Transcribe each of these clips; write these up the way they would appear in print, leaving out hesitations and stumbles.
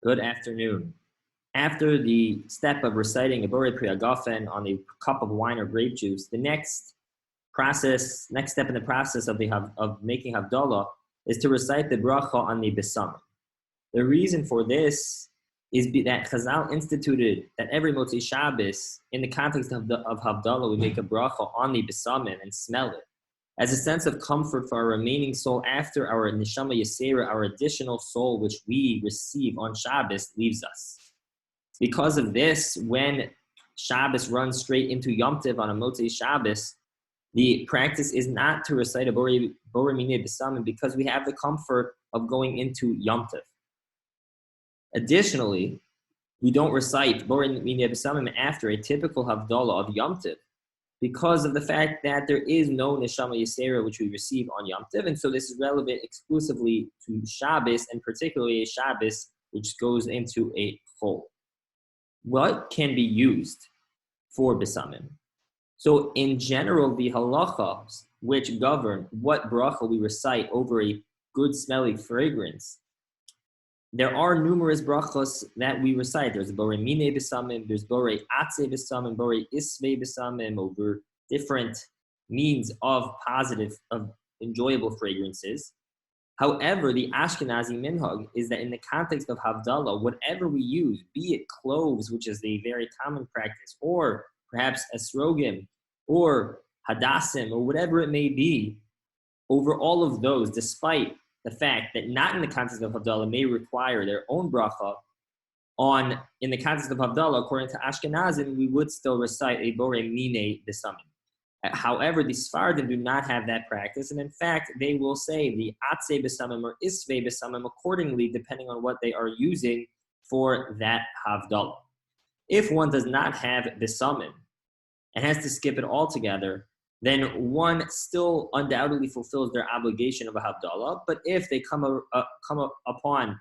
Good afternoon. After the step of reciting a Borei Priagafen on a cup of wine or grape juice, the next step in the process of making Havdalah is to recite the bracha on the Besamim. The reason for this is that Chazal instituted that every Motzei Shabbos, in the context of Havdalah, we make a bracha on the Besamim and smell it, as a sense of comfort for our remaining soul after our Neshama Yesera, our additional soul which we receive on Shabbos, leaves us. Because of this, when Shabbos runs straight into Yom Tov on a Motzei Shabbos, the practice is not to recite a Borei Minei Besamim because we have the comfort of going into Yom Tov. Additionally, we don't recite Borei Minei Besamim after a typical Havdalah of Yom Tov, because of the fact that there is no Neshama Yesera which we receive on Yom Tov, and so this is relevant exclusively to Shabbos, and particularly a Shabbos which goes into a Chol. What can be used for Besamim? So in general, the halachas which govern what bracha we recite over a good smelling fragrance, there are numerous brachos that we recite. There's Borei Minei Besamim, there's Borei Atzei Besamim, Borei Isvei Besamim, over different means of positive, of enjoyable fragrances. However, the Ashkenazi minhag is that in the context of Havdalah, whatever we use, be it cloves, which is a very common practice, or perhaps esrogim, or hadassim, or whatever it may be, over all of those, despite the fact that not in the context of Havdalah may require their own bracha, in the context of Havdalah, according to Ashkenazim, we would still recite a Borei Minei Besamim. However, the Sephardim do not have that practice, and in fact, they will say the Atzei Besamim or Isvei Besamim accordingly, depending on what they are using for that Havdalah. If one does not have Besamim and has to skip it altogether, then one still undoubtedly fulfills their obligation of a Havdalah. But if they come upon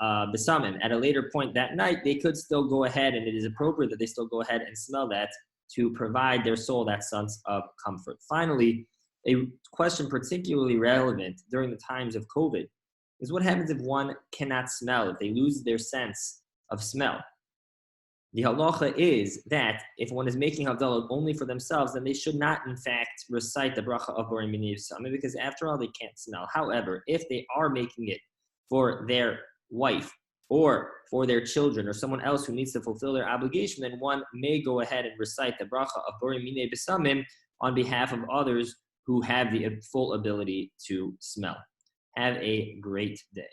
Besamim at a later point that night, they could still go ahead, and it is appropriate that they still go ahead and smell that to provide their soul that sense of comfort. Finally, a question particularly relevant during the times of COVID is what happens if one cannot smell, if they lose their sense of smell. The halacha is that if one is making Havdalah only for themselves, then they should not, in fact, recite the bracha of Borei Minei Besamim, because after all, they can't smell. However, if they are making it for their wife or for their children or someone else who needs to fulfill their obligation, then one may go ahead and recite the bracha of Borei Minei Besamim on behalf of others who have the full ability to smell. Have a great day.